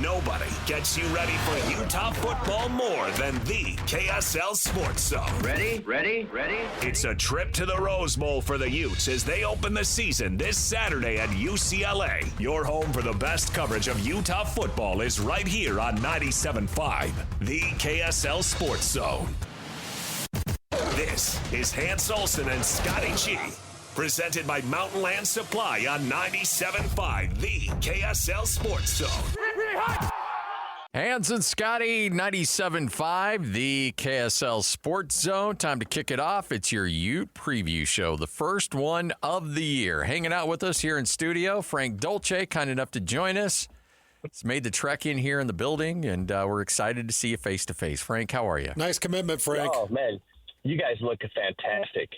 Nobody gets you ready for Utah football more than the KSL Sports Zone. Ready? It's a trip to the Rose Bowl for the Utes as they open the season this Saturday at UCLA. Your home for the best coverage of Utah football is right here on 97.5, the KSL Sports Zone. This is Hans Olsen and Scotty G. Presented by Mountain Land Supply on 97.5, the KSL Sports Zone. Hans and Scotty, 97.5, the KSL Sports Zone. Time to kick it off. It's your Ute preview show, the first one of the year. Hanging out with us here in studio, Frank Dolce, kind enough to join us. He's made the trek in here in the building, and we're excited to see you face-to-face. Frank, how are you? Nice commitment, Frank. Oh, man, you guys look fantastic.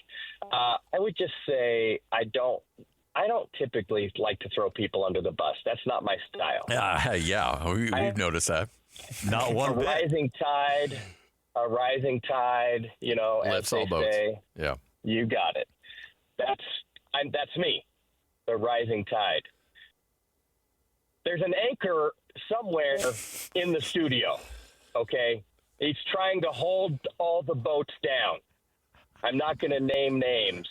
I would just say I don't typically like to throw people under the bus. That's not my style. Yeah, we've noticed that. Not one bit. A rising tide, you know, lifts as all they boats. say. Yeah. You got it. That's me, the rising tide. There's an anchor somewhere in the studio, okay? He's trying to hold all the boats down. I'm not going to name names.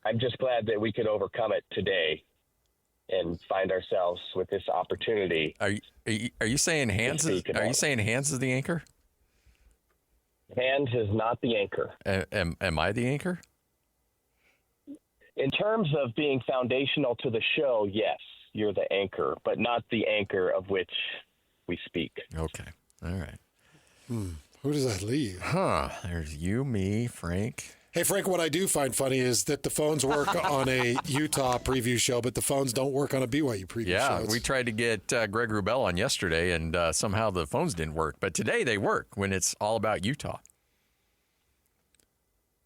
I'm just glad that we could overcome it today and find ourselves with this opportunity. Are you saying Hans is? Are you saying Hans is the anchor? Hans is not the anchor. Am I the anchor? In terms of being foundational to the show, yes, you're the anchor, but not the anchor of which we speak. Okay. All right. Who does that leave? There's you, me, Frank. Hey, Frank, what I do find funny is that the phones work on a Utah preview show, but the phones don't work on a BYU preview show. Yeah, we tried to get Greg Wrubell on yesterday, and somehow the phones didn't work. But today they work when it's all about Utah.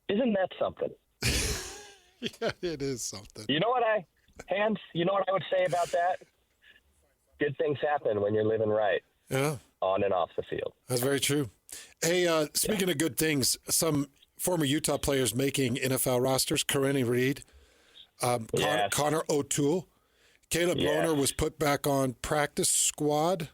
Isn't that something? Yeah, it is something. You know what I would say about that? Good things happen when you're living right. Yeah. On and off the field. That's very true. Hey, speaking of good things, some former Utah players making NFL rosters, Karenni Reed, Connor O'Toole, Caleb Lohner was put back on practice squad.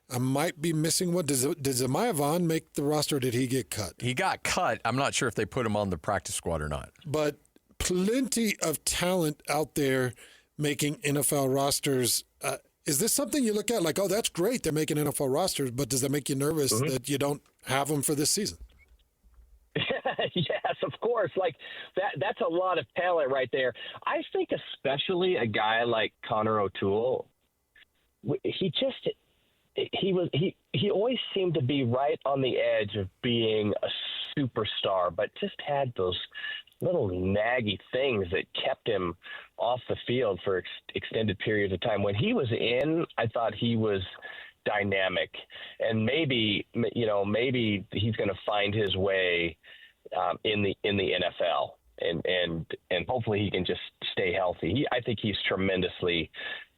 I might be missing one. Did Zemiah Vaughn make the roster or did he get cut? He got cut. I'm not sure if they put him on the practice squad or not. But plenty of talent out there making NFL rosters. Is this something you look at like, oh, that's great, they're making NFL rosters, but does that make you nervous that you don't have them for this season? Yes, of course. Like that's a lot of talent right there. I think especially a guy like Connor O'Toole, he always seemed to be right on the edge of being a superstar, but just had those little naggy things that kept him off the field for extended periods of time. When he was in, I thought he was dynamic, and maybe he's going to find his way in the NFL, and hopefully he can just stay healthy. I think he's tremendously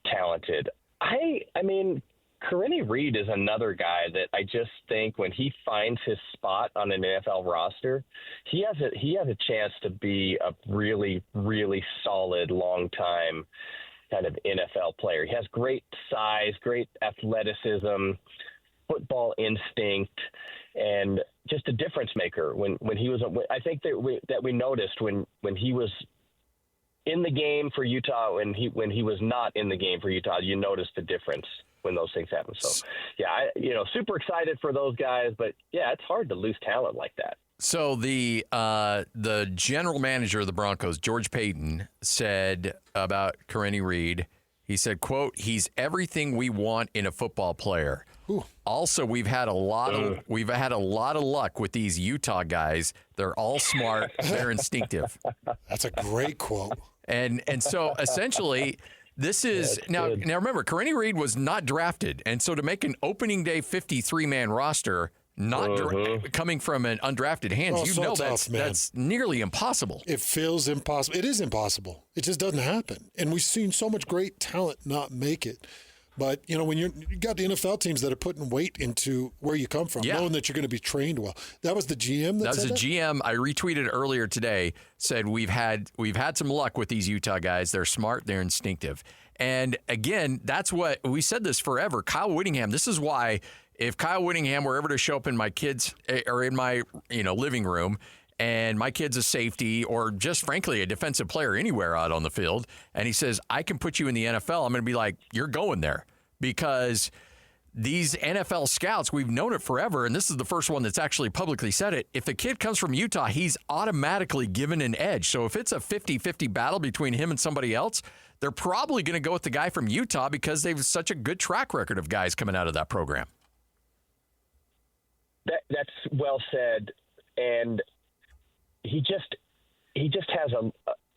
talented. I mean, Karenni Reed is another guy that I just think when he finds his spot on an NFL roster, he has a chance to be a really, really solid, long-time kind of NFL player. He has great size, great athleticism, football instinct, and just a difference maker. When he was, I think that we noticed when he was in the game for Utah, when he was not in the game for Utah, you noticed the difference when those things happen. So, yeah, super excited for those guys, but yeah, it's hard to lose talent like that. So the general manager of the Broncos, George Payton, said about Karenni Reed, he said, quote, he's everything we want in a football player. Ooh. Also, we've had a lot of luck with these Utah guys. They're all smart, they're instinctive. That's a great quote. And so essentially this is now remember, Karenni Reed was not drafted, and so to make an opening day 53-man roster, coming from an undrafted Hans, that's nearly impossible. It feels impossible. It is impossible. It just doesn't happen. And we've seen so much great talent not make it. But, when you got the NFL teams that are putting weight into where you come from, knowing that you're going to be trained well. That was the GM that said that? GM. I retweeted earlier today, said we've had some luck with these Utah guys. They're smart, they're instinctive. And again, that's what we said this forever. Kyle Whittingham, this is why if Kyle Whittingham were ever to show up in my kids or in my living room and my kid's a safety or just frankly a defensive player anywhere out on the field, and he says, I can put you in the NFL, I'm going to be like, you're going there. Because these NFL scouts, we've known it forever, and this is the first one that's actually publicly said it. If a kid comes from Utah, he's automatically given an edge. So if it's a 50-50 battle between him and somebody else, they're probably going to go with the guy from Utah because they've such a good track record of guys coming out of that program. That's well said. And he just has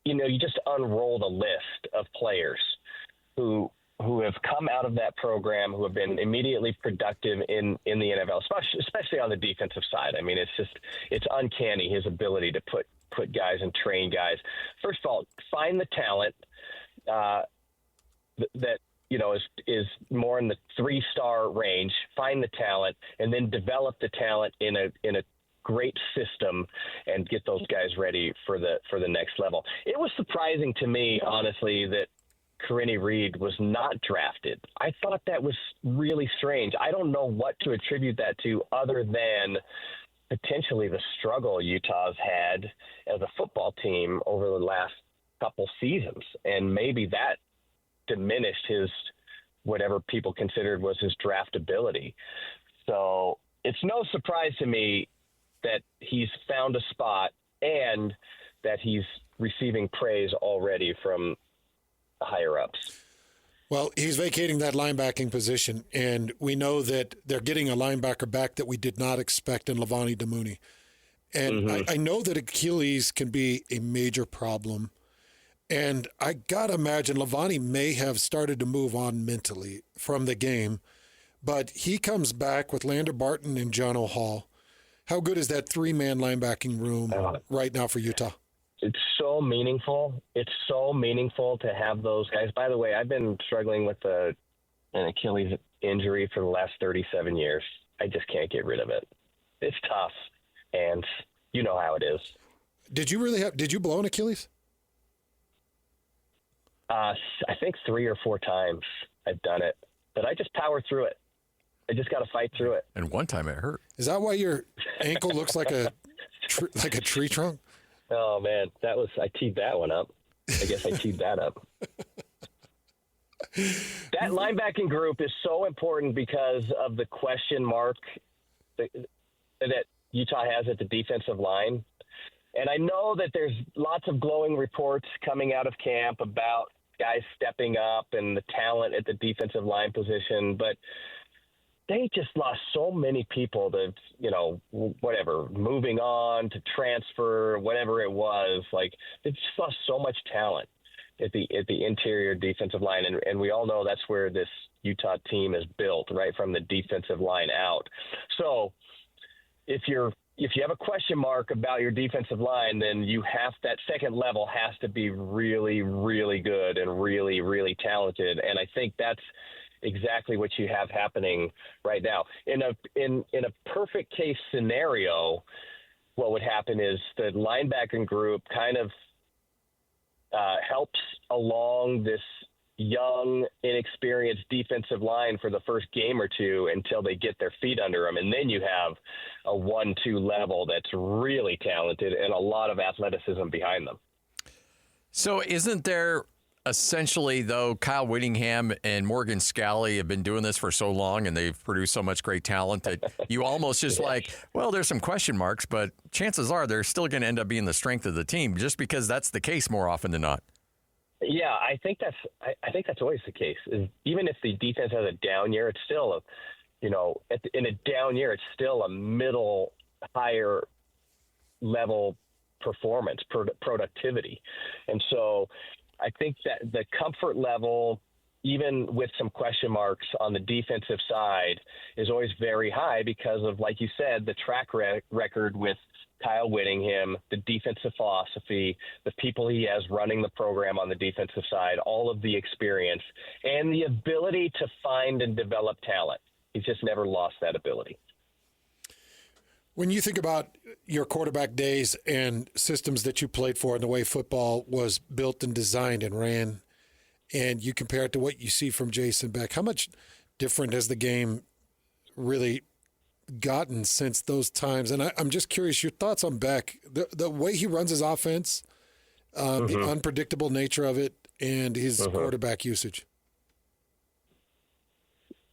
you just unrolled a list of players who have come out of that program, who have been immediately productive in the NFL, especially on the defensive side. I mean, it's uncanny, his ability to put guys and train guys. First of all, find the talent that is more in the 3-star range. Find the talent, and then develop the talent in a great system and get those guys ready for the next level. It was surprising to me, honestly, that Corinne Reed was not drafted. I thought that was really strange. I don't know what to attribute that to other than potentially the struggle Utah's had as a football team over the last couple seasons. And maybe that diminished his, whatever people considered was his draftability. So it's no surprise to me that he's found a spot and that he's receiving praise already from higher ups. Well, he's vacating that linebacking position, and we know that they're getting a linebacker back that we did not expect in Levani Damuni. And I know that Achilles can be a major problem, and I got to imagine Levani may have started to move on mentally from the game, but he comes back with Lander Barton and John O'Hall. How good is that 3-man linebacking room right now for Utah? It's so meaningful. It's so meaningful to have those guys. By the way, I've been struggling with an Achilles injury for the last 37 years. I just can't get rid of it. It's tough, and you know how it is. Did you blow an Achilles? I think 3 or 4 times I've done it, but I just power through it. I just got to fight through it. And one time it hurt. Is that why your ankle looks like a tree trunk? Oh, man, I teed that one up. I guess I teed that up. That linebacking group is so important because of the question mark that Utah has at the defensive line. And I know that there's lots of glowing reports coming out of camp about guys stepping up and the talent at the defensive line position, but they just lost so many people to, whatever, moving on to transfer, whatever it was. Like, they just lost so much talent at the interior defensive line. And we all know that's where this Utah team is built, right from the defensive line out. So if you have a question mark about your defensive line, then that second level has to be really, really good and really, really talented. And I think that's exactly what you have happening right now. In a perfect case scenario, what would happen is the linebacking group kind of helps along this young, inexperienced defensive line for the first game or two until they get their feet under them. And then you have a 1-2 level that's really talented and a lot of athleticism behind them. So isn't there essentially, though, Kyle Whittingham and Morgan Scalley have been doing this for so long and they've produced so much great talent that you almost just there's some question marks, but chances are they're still going to end up being the strength of the team just because that's the case more often than not. Yeah, I think that's always the case. Even if the defense has a down year, it's still in a down year, it's still a middle, higher level performance, productivity. And so I think that the comfort level, even with some question marks on the defensive side, is always very high because of, like you said, the track record with Kyle Whittingham, the defensive philosophy, the people he has running the program on the defensive side, all of the experience, and the ability to find and develop talent. He's just never lost that ability. When you think about your quarterback days and systems that you played for and the way football was built and designed and ran, and you compare it to what you see from Jason Bech, how much different has the game really gotten since those times? And I'm just curious, your thoughts on Bech, the way he runs his offense, the unpredictable nature of it, and his quarterback usage.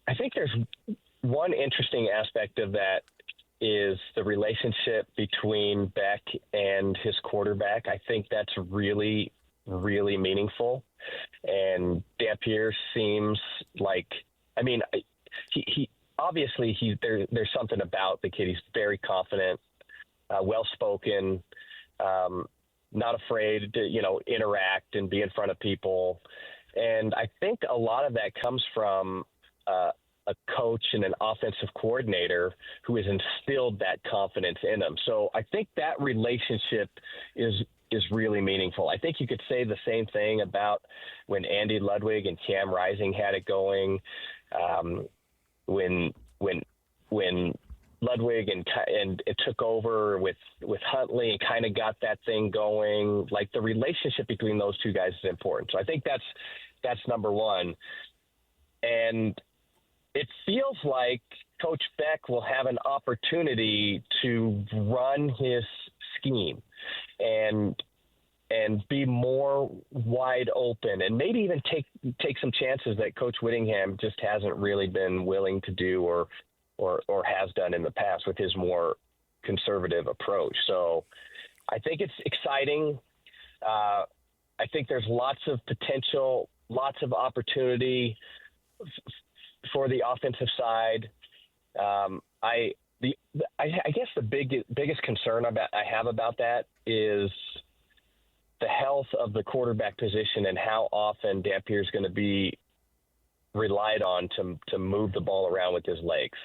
I think there's one interesting aspect of that is the relationship between Bech and his quarterback. I think that's really, really meaningful. And Dampier seems like, I mean, he obviously there's something about the kid. He's very confident, well-spoken, not afraid to, interact and be in front of people. And I think a lot of that comes from a coach and an offensive coordinator who has instilled that confidence in him. So I think that relationship is really meaningful. I think you could say the same thing about when Andy Ludwig and Cam Rising had it going. When Ludwig and it took over with Huntley and kind of got that thing going, like the relationship between those two guys is important. So I think that's number one. And it feels like Coach Bech will have an opportunity to run his scheme and be more wide open, and maybe even take some chances that Coach Whittingham just hasn't really been willing to do or has done in the past with his more conservative approach. So I think it's exciting. I think there's lots of potential, lots of opportunity for the offensive side. I guess the biggest concern I have about that is the health of the quarterback position and how often Dampier is going to be relied on to move the ball around with his legs.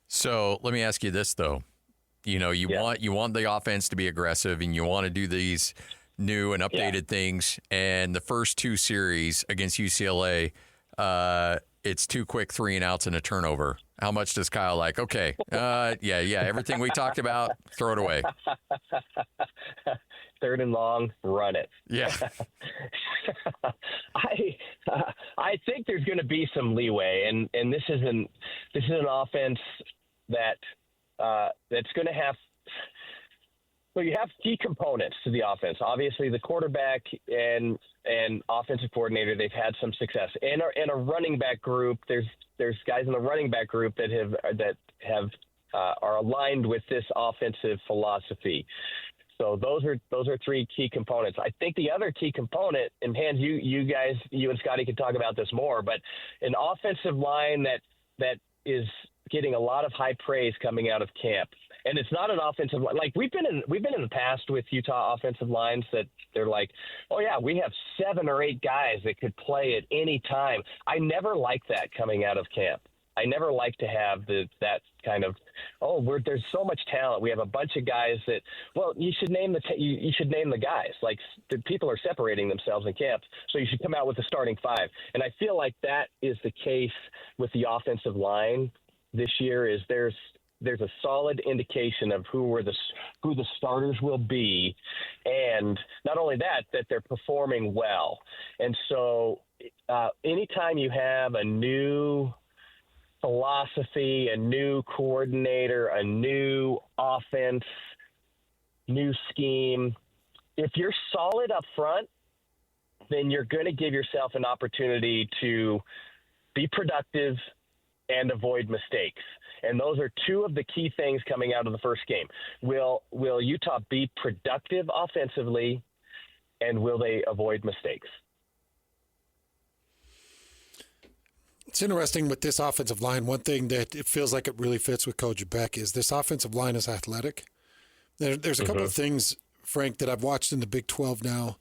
So let me ask you this, though. You want the offense to be aggressive, and you want to do these new and updated things. And the first two series against UCLA, it's 2 quick 3 and outs and a turnover. How much does Kyle like? Okay, everything we talked about, throw it away. 3rd and long, run it. Yeah. I think there's going to be some leeway, and this is an offense that's going to have. Well, you have key components to the offense. Obviously, the quarterback and offensive coordinator, they've had some success. In a running back group, there's guys in the running back group that are aligned with this offensive philosophy. So those are 3 key components. I think the other key component, and Hans, you guys, you and Scotty can talk about this more, but an offensive line that is getting a lot of high praise coming out of camp. And it's not an offensive line. Like we've been in the past with Utah offensive lines that they're like, oh yeah, we have 7 or 8 guys that could play at any time. I never liked that coming out of camp. I never like to have that kind of, there's so much talent. We have a bunch of guys that, well, you should name the guys. Like the people are separating themselves in camp, so you should come out with the starting 5. And I feel like that is the case with the offensive line this year. Is there's a solid indication of who the starters will be, and not only that they're performing well. And so, anytime you have a new philosophy, a new coordinator, a new offense, new scheme, if you're solid up front, then you're going to give yourself an opportunity to be productive and avoid mistakes. And those are 2 of the key things coming out of the first game. Will Utah be productive offensively, and will they avoid mistakes? It's interesting with this offensive line. One thing that it feels like it really fits with Coach Bech is this offensive line is athletic. There's a couple of things, Frank, that I've watched in the Big 12 now,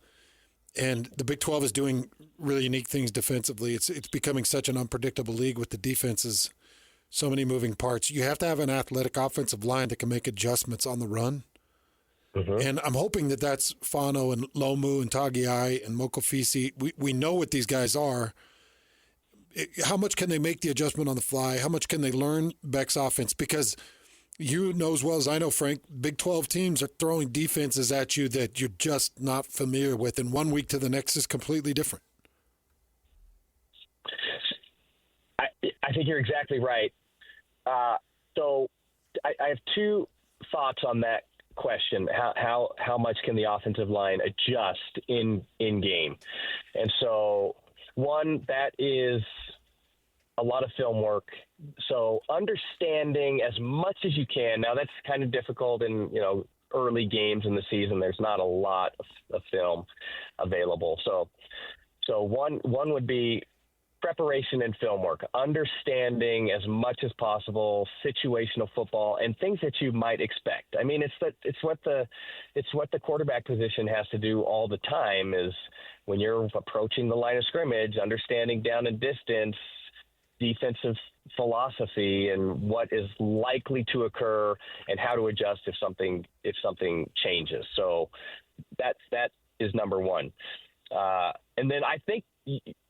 and the Big 12 is doing really unique things defensively. It's becoming such an unpredictable league with the defenses, so many moving parts. You have to have an athletic offensive line that can make adjustments on the run. And I'm hoping that's Fano and Lomu and Tagiai and Mokofisi. We know what these guys are. How much can they make the adjustment on the fly? How much can they learn Beck's offense? Because you know as well as I know, Frank, Big 12 teams are throwing defenses at you that you're just not familiar with, and one week to the next is completely different. think you're exactly right. So I have two thoughts on that question. How much can the offensive line adjust in game? And so one, that is a lot of film work. So understanding as much as you can. Now that's kind of difficult in, early games in the season. There's not a lot of film available. So one would be preparation and film work, understanding as much as possible situational football and things that you might expect. I mean, it's what the quarterback position has to do all the time, is when you're approaching the line of scrimmage, understanding down and distance, defensive philosophy, and what is likely to occur and how to adjust if something changes. So that is number one. And then I think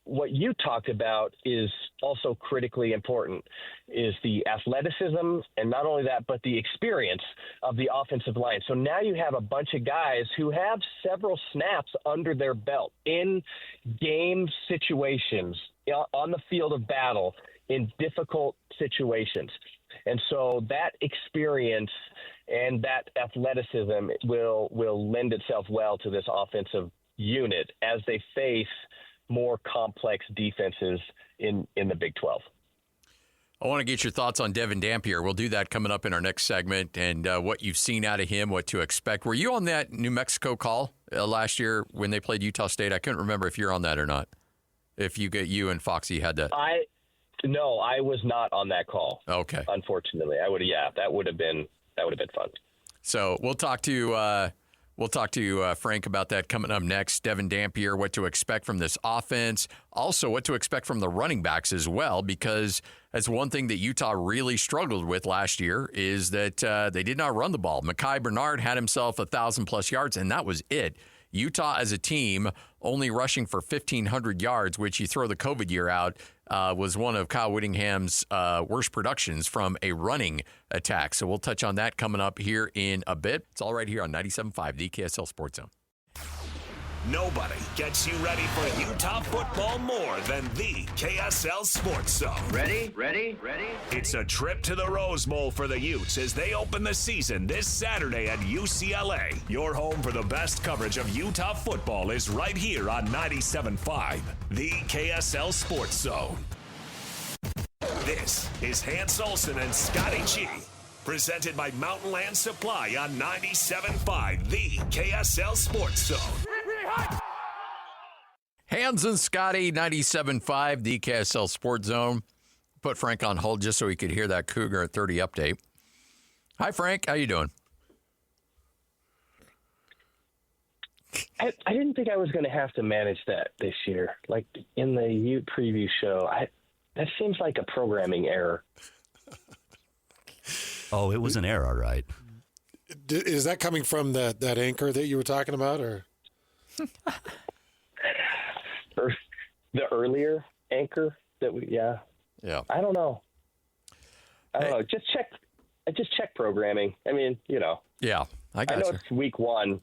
what you talked about is also critically important, is the athleticism, and not only that, but the experience of the offensive line. So now you have a bunch of guys who have several snaps under their belt in game situations, on the field of battle, in difficult situations. And so that experience and that athleticism will lend itself well to this offensive unit as they face more complex defenses in the Big 12. I want to get your thoughts on Devon Dampier. We'll do that coming up in our next segment, and what you've seen out of him, what to expect. Were you on that New Mexico call last year when they played Utah State? I couldn't remember if you're on that or not. If you and Foxy had that. No, I was not on that call. Okay. Unfortunately, that would have been fun. So we'll talk to Frank about that coming up next. Devon Dampier, what to expect from this offense. Also, what to expect from the running backs as well, because that's one thing that Utah really struggled with last year, is that they did not run the ball. Mekhi Bernard had himself 1,000+ yards, and that was it. Utah as a team only rushing for 1,500 yards, which you throw the COVID year out, was one of Kyle Whittingham's worst productions from a running attack. So we'll touch on that coming up here in a bit. It's all right here on 97.5, the KSL Sports Zone. Nobody gets you ready for Utah football more than the KSL Sports Zone. Ready? It's a trip to the Rose Bowl for the Utes as they open the season this Saturday at UCLA. Your home for the best coverage of Utah football is right here on 97.5, the KSL Sports Zone. This is Hans Olsen and Scotty G, presented by Mountain Land Supply on 97.5, the KSL Sports Zone. Hans and Scotty, 97.5, the KSL Sports Zone. Put Frank on hold just so he could hear that Cougar at 30 update. Hi, Frank. How you doing? I didn't think I was going to have to manage that this year. Like in the Ute preview show, that seems like a programming error. Oh, it was an error, right? Is that coming from that anchor that you were talking about, or the earlier anchor that Yeah. I don't know. Just check programming. I mean, Yeah, I got know you. it's week one,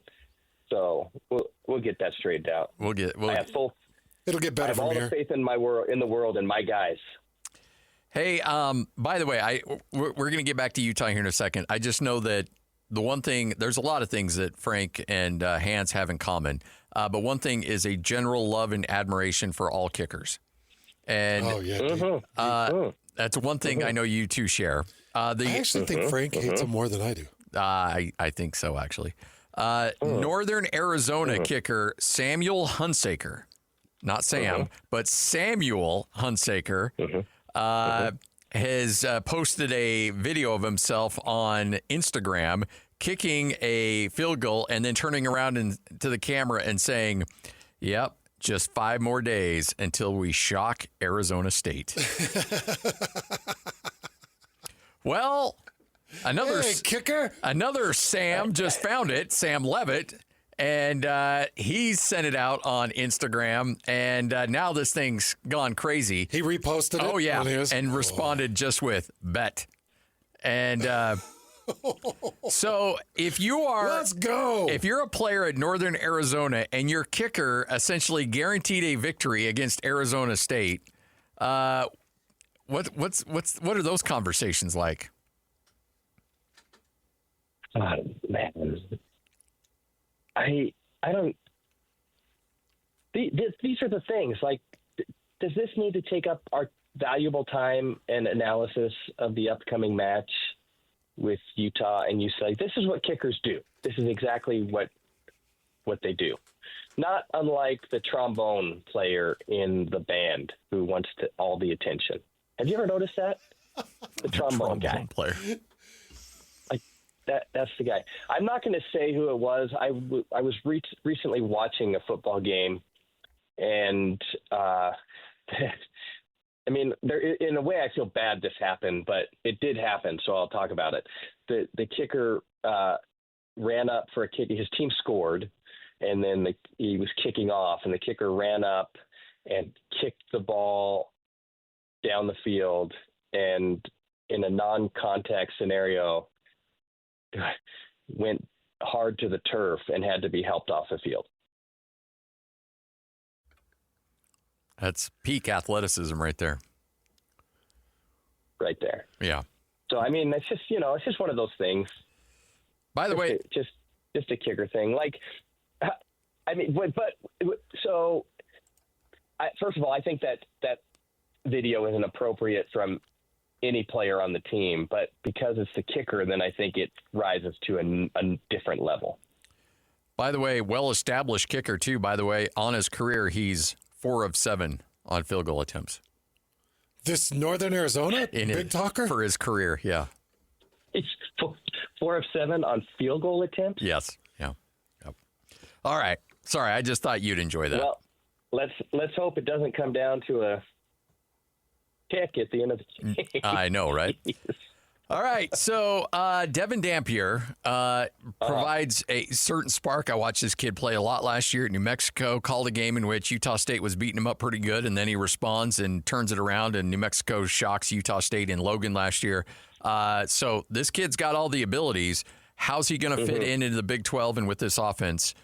so we'll get that straightened out. I have it'll get better I have from all here. the faith in the world and my guys. Hey, by the way, we're going to get back to Utah here in a second. I just know that the one thing, there's a lot of things that Frank and Hans have in common, but one thing is a general love and admiration for all kickers. And that's one thing I know you two share. I actually think Frank hates him more than I do. I think so, actually. Northern Arizona kicker Samuel Hunsaker, not Sam, but Samuel Hunsaker, has posted a video of himself on Instagram kicking a field goal and then turning around to the camera and saying, "Yep, just 5 more days until we shock Arizona State." Well, another kicker, another Sam just found it, Sam Levitt, and he sent it out on Instagram, and now this thing's gone crazy. He reposted it? Oh, yeah, and responded just with, bet. And so if you are... Let's go! If you're a player at Northern Arizona and your kicker essentially guaranteed a victory against Arizona State, What are those conversations like? Man, I don't. These are the things. Like, does this need to take up our valuable time and analysis of the upcoming match with Utah and UCLA? This is what kickers do. This is exactly what they do. Not unlike the trombone player in the band who wants all the attention. Have you ever noticed that? The trombone guy. Player. Like that's the guy. I'm not going to say who it was. I was recently watching a football game, and I mean, in a way, I feel bad this happened, but it did happen, so I'll talk about it. The kicker ran up for a kick. His team scored, and then he was kicking off, and the kicker ran up and kicked the ball down the field, and in a non-contact scenario, went hard to the turf and had to be helped off the field. That's peak athleticism right there. Right there. Yeah. So, I mean, it's just one of those things. By the way, just a kicker thing. Like, I mean, so first of all, I think that video isn't appropriate from any player on the team, but because it's the kicker, then I think it rises to a different level. By the way, well-established kicker too. By the way, on his career, he's 4 of 7 on field goal attempts. This Northern Arizona big talker for his career, yeah. It's 4 of 7 on field goal attempts. Yes, yeah. Yep. All right. Sorry, I just thought you'd enjoy that. Well, let's hope it doesn't come down to a kick at the end of the game. I know, right? All right, so Devon Dampier provides a certain spark. I watched this kid play a lot last year at New Mexico, called a game in which Utah State was beating him up pretty good, and then he responds and turns it around, and New Mexico shocks Utah State in Logan last year. So this kid's got all the abilities. How's he going to fit into the Big 12 and with this offense?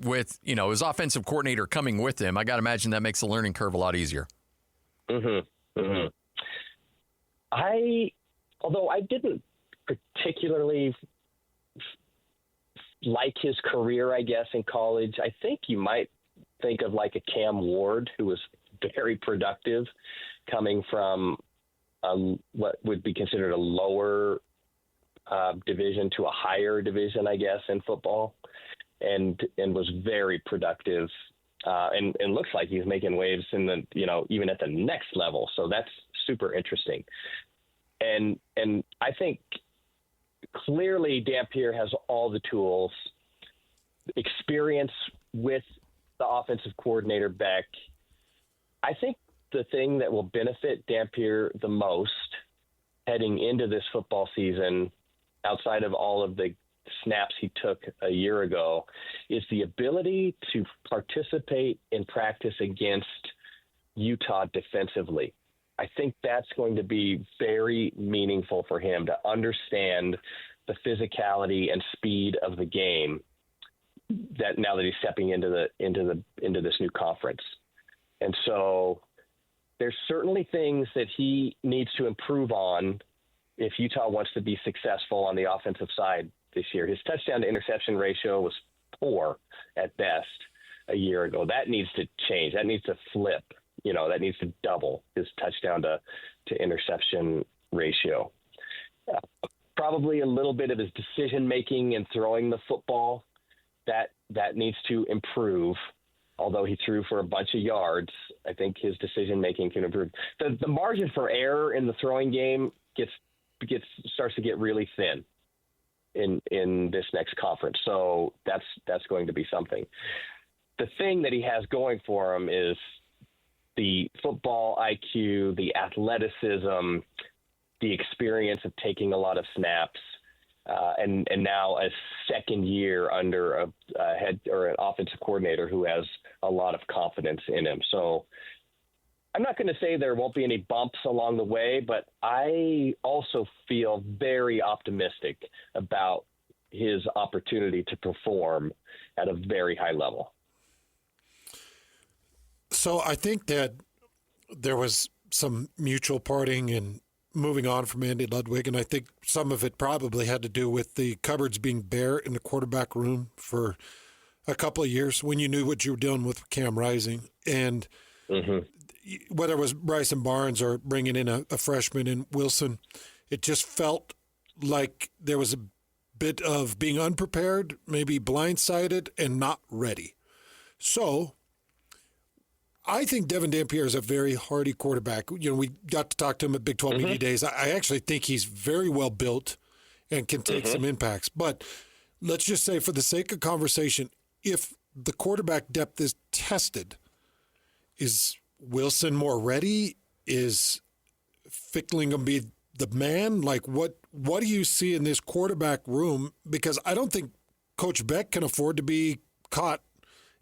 With his offensive coordinator coming with him, I got to imagine that makes the learning curve a lot easier. Although I didn't particularly like his career, I guess, in college, I think you might think of like a Cam Ward, who was very productive, coming from what would be considered a lower division to a higher division, I guess, in football, and was very productive. And looks like he's making waves in the, even at the next level. So that's super interesting. And I think clearly Dampier has all the tools, experience with the offensive coordinator, Bech. I think the thing that will benefit Dampier the most heading into this football season, outside of all of the snaps he took a year ago, is the ability to participate in practice against Utah defensively. I think that's going to be very meaningful for him to understand the physicality and speed of the game that now that he's stepping into this new conference. And so there's certainly things that he needs to improve on if Utah wants to be successful on the offensive side this year. His touchdown to interception ratio was poor at best a year ago. That needs to change. That needs to flip. That needs to double his touchdown to interception ratio. Probably a little bit of his decision making and throwing the football that needs to improve. Although he threw for a bunch of yards, I think his decision making can improve. The margin for error in the throwing game starts to get really thin in this next conference. So that's going to be something. The thing that he has going for him is the football IQ, the athleticism, the experience of taking a lot of snaps, and now a second year under a head or an offensive coordinator who has a lot of confidence in him. So I'm not going to say there won't be any bumps along the way, but I also feel very optimistic about his opportunity to perform at a very high level. So I think that there was some mutual parting and moving on from Andy Ludwig, and I think some of it probably had to do with the cupboards being bare in the quarterback room for a couple of years when you knew what you were dealing with Cam Rising. And whether it was Bryson Barnes or bringing in a freshman in Wilson, it just felt like there was a bit of being unprepared, maybe blindsided, and not ready. So I think Devon Dampier is a very hardy quarterback. You know, we got to talk to him at Big 12 Media Days. I actually think he's very well built and can take some impacts. But let's just say, for the sake of conversation, if the quarterback depth is tested, is Wilson more ready? Is Fickling going to be the man? Like, what do you see in this quarterback room? Because I don't think Coach Bech can afford to be caught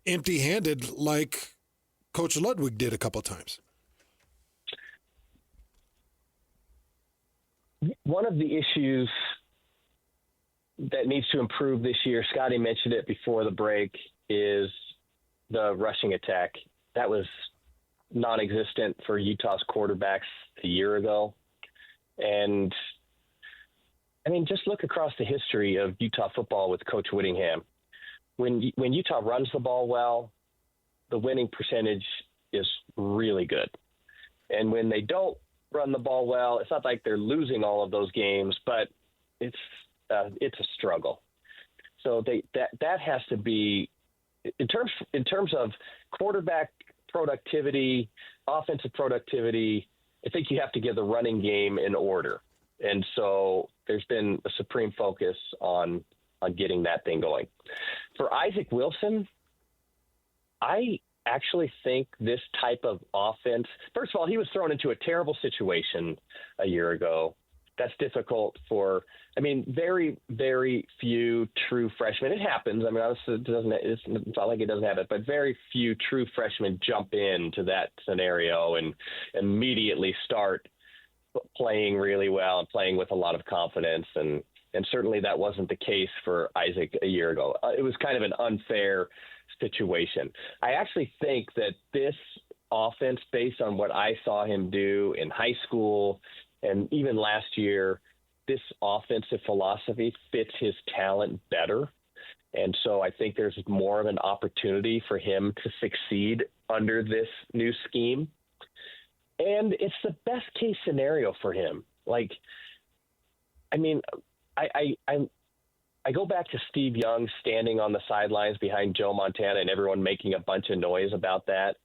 empty-handed like Coach Ludwig did a couple of times. One of the issues that needs to improve this year, Scotty mentioned it before the break, is the rushing attack. That was non-existent for Utah's quarterbacks a year ago. And, I mean, just look across the history of Utah football with Coach Whittingham. When Utah runs the ball well, the winning percentage is really good. And when they don't run the ball well, it's not like they're losing all of those games, but it's a struggle. So that has to be, in terms of quarterback productivity, offensive productivity, I think you have to give the running game an order. And so there's been a supreme focus on getting that thing going. For Isaac Wilson, I actually think this type of offense, first of all, he was thrown into a terrible situation a year ago. That's difficult for, very, very few true freshmen. It happens. I mean, obviously it's not like it doesn't happen, but very few true freshmen jump into that scenario and immediately start playing really well and playing with a lot of confidence. And certainly that wasn't the case for Isaac a year ago. It was kind of an unfair situation. I actually think that this offense, based on what I saw him do in high school and even last year, this offensive philosophy fits his talent better. And so I think there's more of an opportunity for him to succeed under this new scheme. And it's the best case scenario for him. Like, I go back to Steve Young standing on the sidelines behind Joe Montana and everyone making a bunch of noise about that,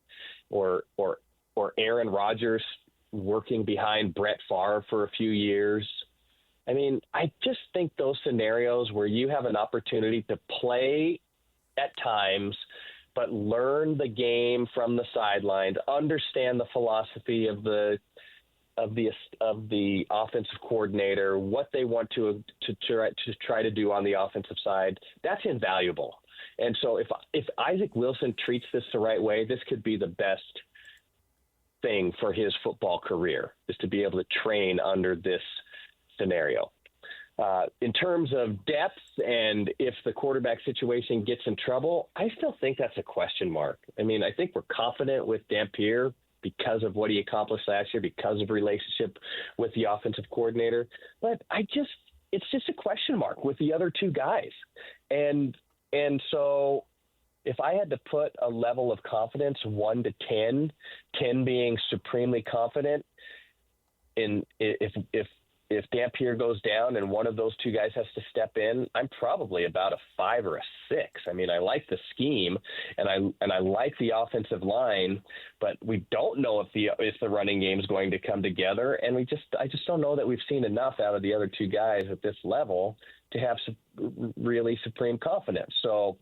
or Aaron Rodgers working behind Brett Favre for a few years. I mean, I just think those scenarios where you have an opportunity to play at times, but learn the game from the sidelines, understand the philosophy of the offensive coordinator, what they want to try to do on the offensive side, that's invaluable. And so if Isaac Wilson treats this the right way, this could be the best thing for his football career, is to be able to train under this scenario. In terms of depth and if the quarterback situation gets in trouble, I still think that's a question mark. I mean, I think we're confident with Dampier because of what he accomplished last year, because of relationship with the offensive coordinator. But it's just a question mark with the other two guys. And so if I had to put a level of confidence, 1 to 10, 10 being supremely confident, if Dampier goes down and one of those two guys has to step in, I'm probably about a 5 or a 6. I mean, I like the scheme and I like the offensive line, but we don't know if the running game is going to come together, and I just don't know that we've seen enough out of the other two guys at this level to have really supreme confidence. So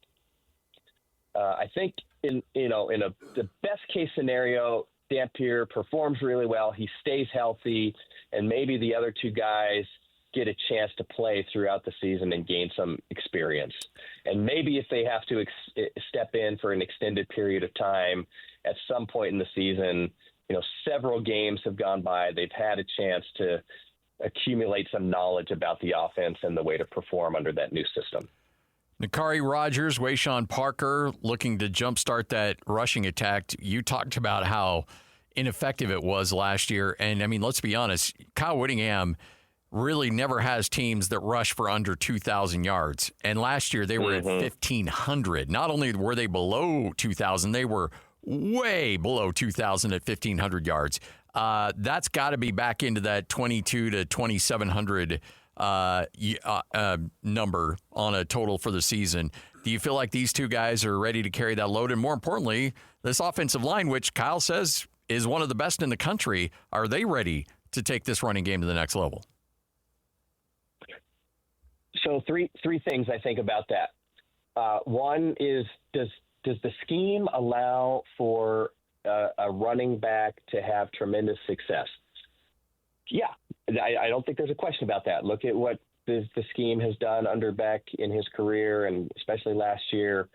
I think in the best case scenario, Dampier performs really well. He stays healthy, and maybe the other two guys get a chance to play throughout the season and gain some experience. And maybe if they have to step in for an extended period of time at some point in the season, several games have gone by, they've had a chance to accumulate some knowledge about the offense and the way to perform under that new system. Nakari Rogers, Wayshawn Parker looking to jumpstart that rushing attack. You talked about how ineffective it was last year. And, I mean, let's be honest, Kyle Whittingham really never has teams that rush for under 2,000 yards. And last year they were at 1,500. Not only were they below 2,000, they were way below 2,000 at 1,500 yards. That's got to be back into that 22 to 2,700 number on a total for the season. Do you feel like these two guys are ready to carry that load? And more importantly, this offensive line, which Kyle says is one of the best in the country, are they ready to take this running game to the next level? So three things I think about that. One is, does the scheme allow for a running back to have tremendous success? Yeah, I don't think there's a question about that. Look at what the scheme has done under Bech in his career, and especially last year.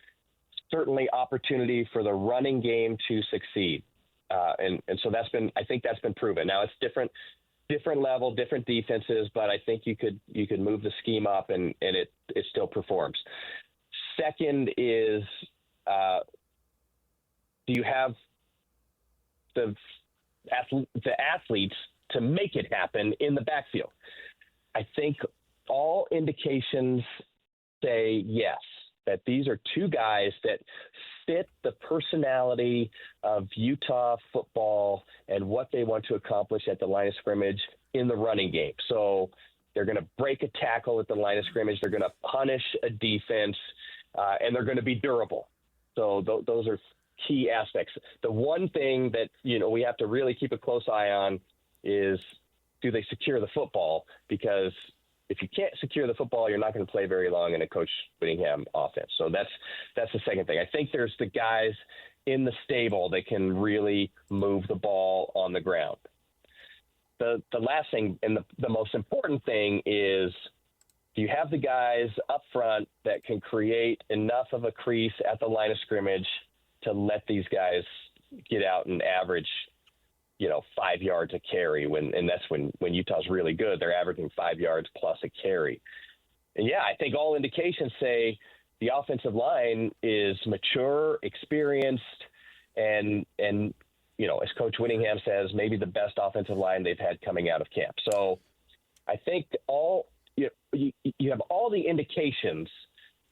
Certainly opportunity for the running game to succeed. And so I think that's been proven. Now it's different level, different defenses, but I think you could move the scheme up and it still performs. Second is, do you have the athletes to make it happen in the backfield? I think all indications say yes, that these are two guys that fit the personality of Utah football and what they want to accomplish at the line of scrimmage in the running game. So they're going to break a tackle at the line of scrimmage. They're going to punish a defense, and they're going to be durable. So those are key aspects. The one thing that, we have to really keep a close eye on is, do they secure the football? Because if you can't secure the football, you're not going to play very long in a Coach Whittingham offense. So that's the second thing. I think there's the guys in the stable that can really move the ball on the ground. The last thing and the most important thing is, do you have the guys up front that can create enough of a crease at the line of scrimmage to let these guys get out and average 5 yards a carry, and that's when Utah's really good. They're averaging 5 yards plus a carry. And I think all indications say the offensive line is mature, experienced, and as Coach Whittingham says, maybe the best offensive line they've had coming out of camp. So I think you have all the indications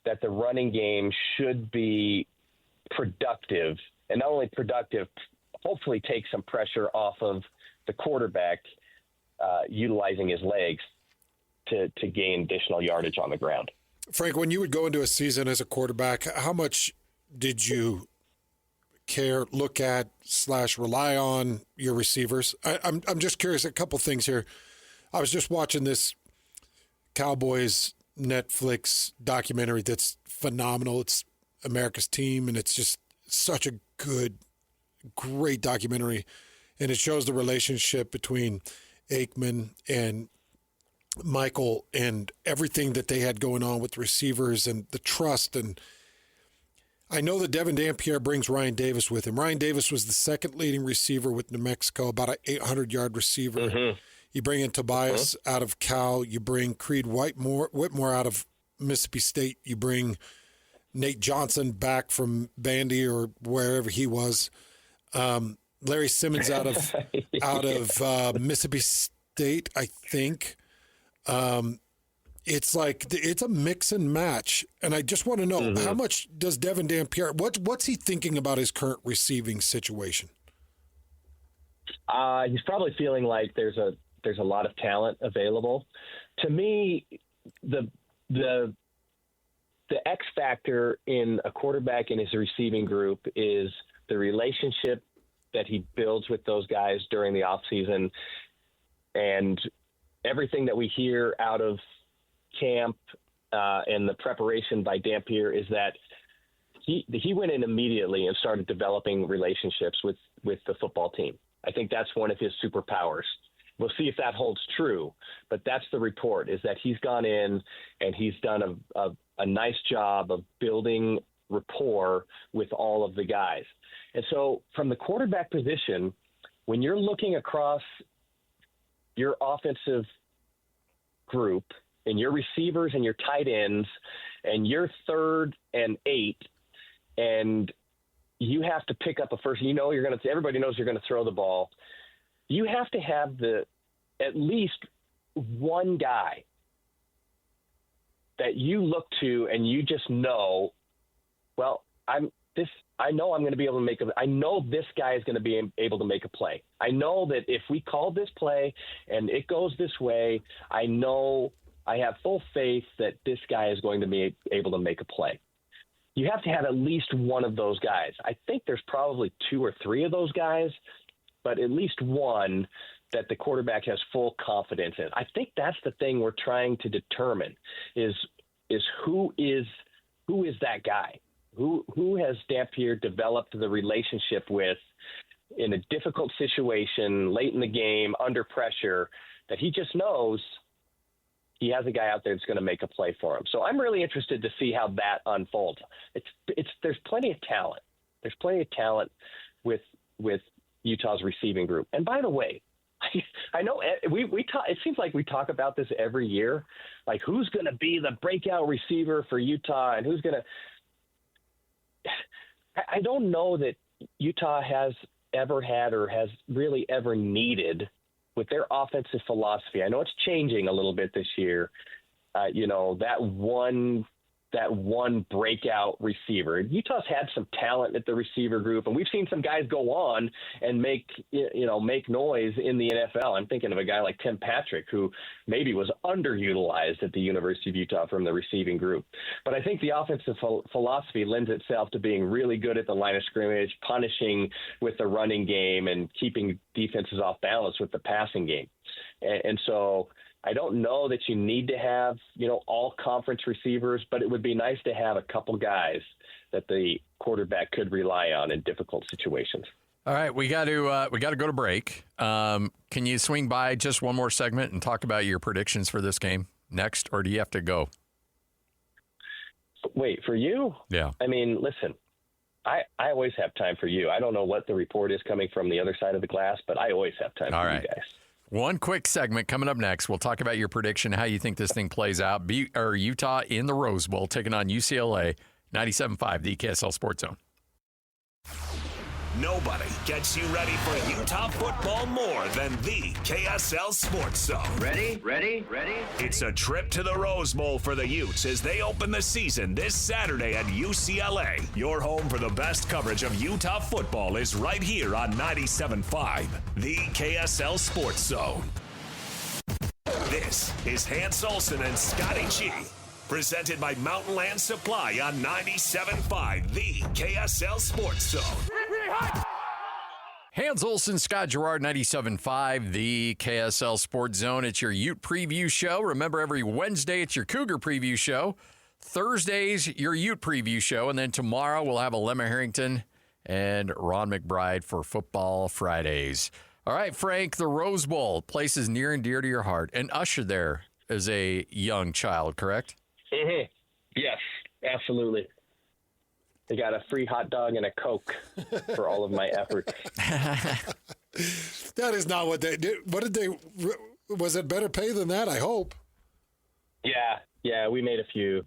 that the running game should be productive, and not only productive, hopefully take some pressure off of the quarterback utilizing his legs to gain additional yardage on the ground. Frank, when you would go into a season as a quarterback, how much did you look at / rely on your receivers? I'm just curious, a couple things here. I was just watching this Cowboys Netflix documentary that's phenomenal. It's America's Team, and it's just such a great documentary, and it shows the relationship between Aikman and Michael and everything that they had going on with receivers and the trust. And I know that Devon Dampier brings Ryan Davis with him. Ryan Davis was the second leading receiver with New Mexico, about an 800-yard receiver. Mm-hmm. You bring in Tobias out of Cal. You bring Creed Whitmore out of Mississippi State. You bring Nate Johnson back from Vandy or wherever he was. Larry Simmons out of Mississippi State, I think. It's a mix and match, and I just want to know, how much does Devon Dampier? What's he thinking about his current receiving situation? He's probably feeling like there's a lot of talent available. To me, the X factor in a quarterback in his receiving group is the relationship that he builds with those guys during the offseason, and everything that we hear out of camp and the preparation by Dampier is that he went in immediately and started developing relationships with the football team. I think that's one of his superpowers. We'll see if that holds true, but that's the report, is that he's gone in and he's done a nice job of building rapport with all of the guys. And so from the quarterback position, when you're looking across your offensive group and your receivers and your tight ends and your 3rd and 8, and you have to pick up a first. Everybody knows you're going to throw the ball. You have to have at least one guy that you look to and you just know, well, I know I'm going to be able to I know this guy is going to be able to make a play. I know that if we call this play and it goes this way, I know I have full faith that this guy is going to be able to make a play. You have to have at least one of those guys. I think there's probably 2 or 3 of those guys, but at least one that the quarterback has full confidence in. I think that's the thing we're trying to determine is who is that guy? Who has Dampier developed the relationship with in a difficult situation, late in the game, under pressure, that he just knows he has a guy out there that's going to make a play for him. So I'm really interested to see how that unfolds. There's plenty of talent. There's plenty of talent with Utah's receiving group. And by the way, I know we talk. It seems like we talk about this every year, like who's going to be the breakout receiver for Utah and who's going to. I don't know that Utah has ever had or has really ever needed with their offensive philosophy. I know it's changing a little bit this year. That one breakout receiver. Utah's had some talent at the receiver group, and we've seen some guys go on and make noise in the NFL. I'm thinking of a guy like Tim Patrick, who maybe was underutilized at the University of Utah from the receiving group. But I think the offensive philosophy lends itself to being really good at the line of scrimmage, punishing with the running game, and keeping defenses off balance with the passing game. And so I don't know that you need to have, all conference receivers, but it would be nice to have a couple guys that the quarterback could rely on in difficult situations. All right, we got to go to break. Can you swing by just one more segment and talk about your predictions for this game next, or do you have to go? Wait, for you? Yeah. I mean, listen, I always have time for you. I don't know what the report is coming from the other side of the glass, but I always have time for you guys. One quick segment coming up next. We'll talk about your prediction, how you think this thing plays out. Utah in the Rose Bowl taking on UCLA, 97.5, the KSL Sports Zone. Nobody gets you ready for Utah football more than the KSL Sports Zone. Ready? It's a trip to the Rose Bowl for the Utes as they open the season this Saturday at UCLA. Your home for the best coverage of Utah football is right here on 97.5, the KSL Sports Zone. This is Hans Olsen and Scotty G. Presented by Mountain Land Supply on 97.5, the KSL Sports Zone. Hans Olsen, Scott Gerard, 97.5, the KSL Sports Zone. It's your Ute preview show. Remember, every Wednesday, it's your Cougar preview show. Thursdays, your Ute preview show. And then tomorrow, we'll have Alema Harrington and Ron McBride for Football Fridays. All right, Frank, the Rose Bowl, place is near and dear to your heart. And Usher there is a young child, correct? Mm-hmm. Yes, absolutely. They got a free hot dog and a Coke for all of my efforts. That is not what they did. What did they? Was it better pay than that? I hope. Yeah, we made a few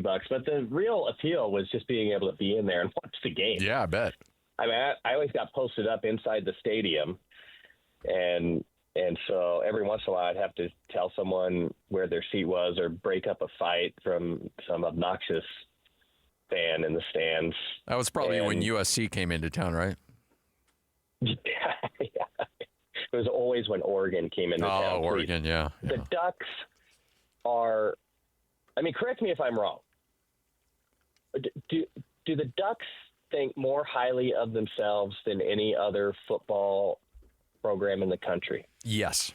bucks, but the real appeal was just being able to be in there and watch the game. Yeah, I bet. I mean, I always got posted up inside the stadium, and so every once in a while I'd have to tell someone where their seat was or break up a fight from some obnoxious fan in the stands. That was probably when USC came into town, right? Yeah. It was always when Oregon came into town. Oh, Oregon, yeah. The Ducks are, I mean, correct me if I'm wrong. Do the Ducks think more highly of themselves than any other football program in the country? Yes.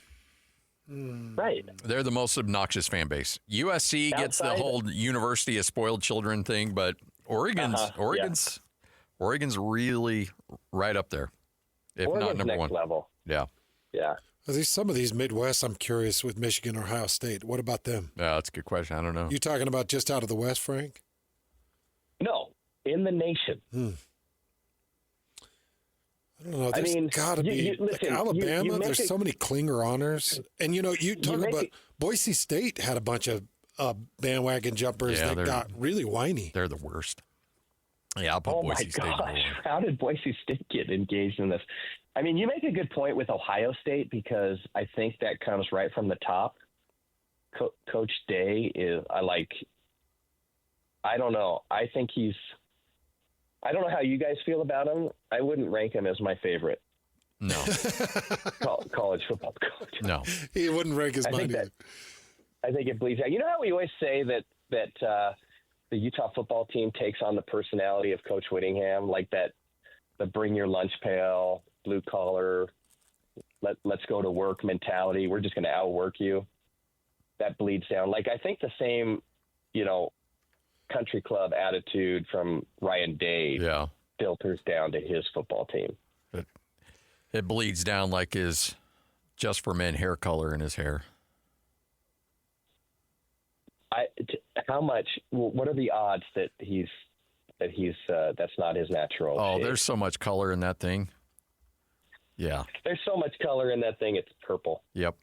Right. They're the most obnoxious fan base. USC gets the whole University of Spoiled Children thing, but Oregon's really right up there, if Oregon's not number next one. Level. Yeah. Some of these Midwest, I'm curious with Michigan, Ohio State. What about them? Yeah, that's a good question. I don't know. You talking about just out of the West, Frank? No, in the nation. I don't know. There's got to be like Alabama. There's so many Klinger honors, and you talk about Boise State had a bunch of bandwagon jumpers that got really whiny. They're the worst. Yeah, I'll put Oh Boise my State. gosh, how did Boise State get engaged in this? I mean, you make a good point with Ohio State because I think that comes right from the top. Coach Day is, I don't know. I don't know how you guys feel about him. I wouldn't rank him as my favorite. No. College football coach. No. He wouldn't rank his mind either. I think it bleeds out. You know how we always say that the Utah football team takes on the personality of Coach Whittingham, like that, the bring your lunch pail, blue collar, let's go to work mentality. We're just going to outwork you. That bleeds down. Like, I think the same, country club attitude from Ryan Day filters down to his football team. It bleeds down like his Just for Men hair color in his hair. What are the odds that that's not his natural shade? There's so much color in that thing. Yeah. There's so much color in that thing, it's purple. Yep.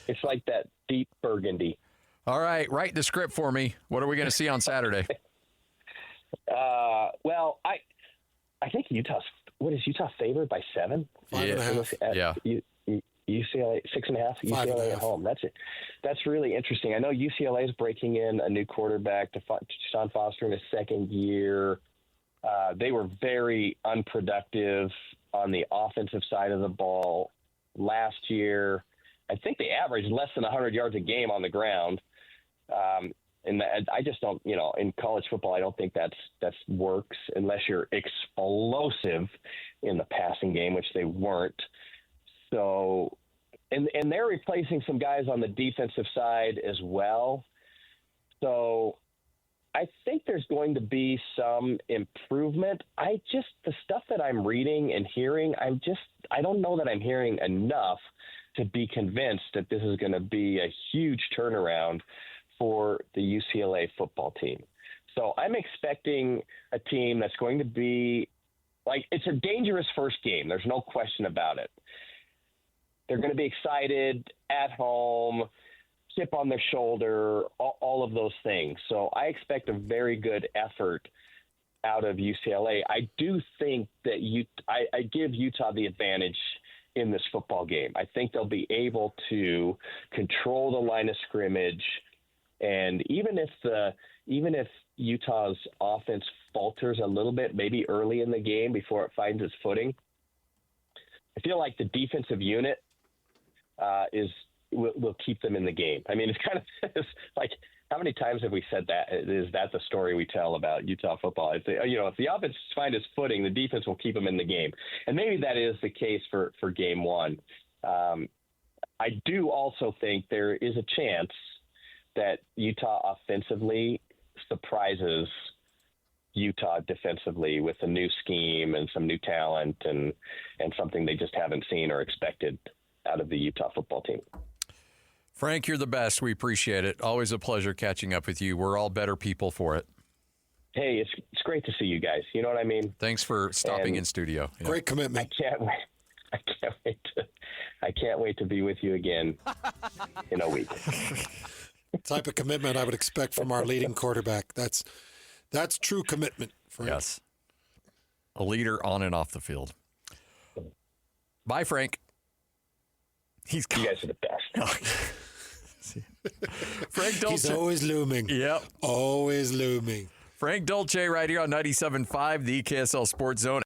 It's like that deep burgundy. All right, write the script for me. What are we going to see on Saturday? Well, I think Utah favored by 7? 5.5. Yeah. UCLA 6.5. UCLA at home. That's it. That's really interesting. I know UCLA is breaking in a new quarterback, to Sean Foster, in his second year. They were very unproductive on the offensive side of the ball last year. I think they averaged less than 100 yards a game on the ground. And I just don't, in college football, I don't think that's works unless you're explosive in the passing game, which they weren't. So, and they're replacing some guys on the defensive side as well. So I think there's going to be some improvement. The stuff that I'm reading and hearing, I don't know that I'm hearing enough to be convinced that this is going to be a huge turnaround for the UCLA football team. So I'm expecting a team that's going to be it's a dangerous first game. There's no question about it. They're going to be excited at home, chip on their shoulder, all of those things. So I expect a very good effort out of UCLA. I do think that I give Utah the advantage in this football game. I think they'll be able to control the line of scrimmage, and even if Utah's offense falters a little bit, maybe early in the game before it finds its footing, I feel like the defensive unit will keep them in the game. I mean, it's kind of like, how many times have we said that? Is that the story we tell about Utah football? If the offense finds its footing, the defense will keep them in the game. And maybe that is the case for game one. I do also think there is a chance that Utah offensively surprises Utah defensively with a new scheme and some new talent and something they just haven't seen or expected out of the Utah football team. Frank, you're the best. We appreciate it. Always a pleasure catching up with you. We're all better people for it. Hey, it's great to see you guys. You know what I mean? Thanks for stopping in studio. Great commitment. I can't wait to be with you again in a week. Type of commitment I would expect from our leading quarterback. That's true commitment, Frank. Yes. A leader on and off the field. Bye, Frank. You guys are the best. Frank Dolce. He's always looming. Yep. Always looming. Frank Dolce right here on 97.5, the KSL Sports Zone.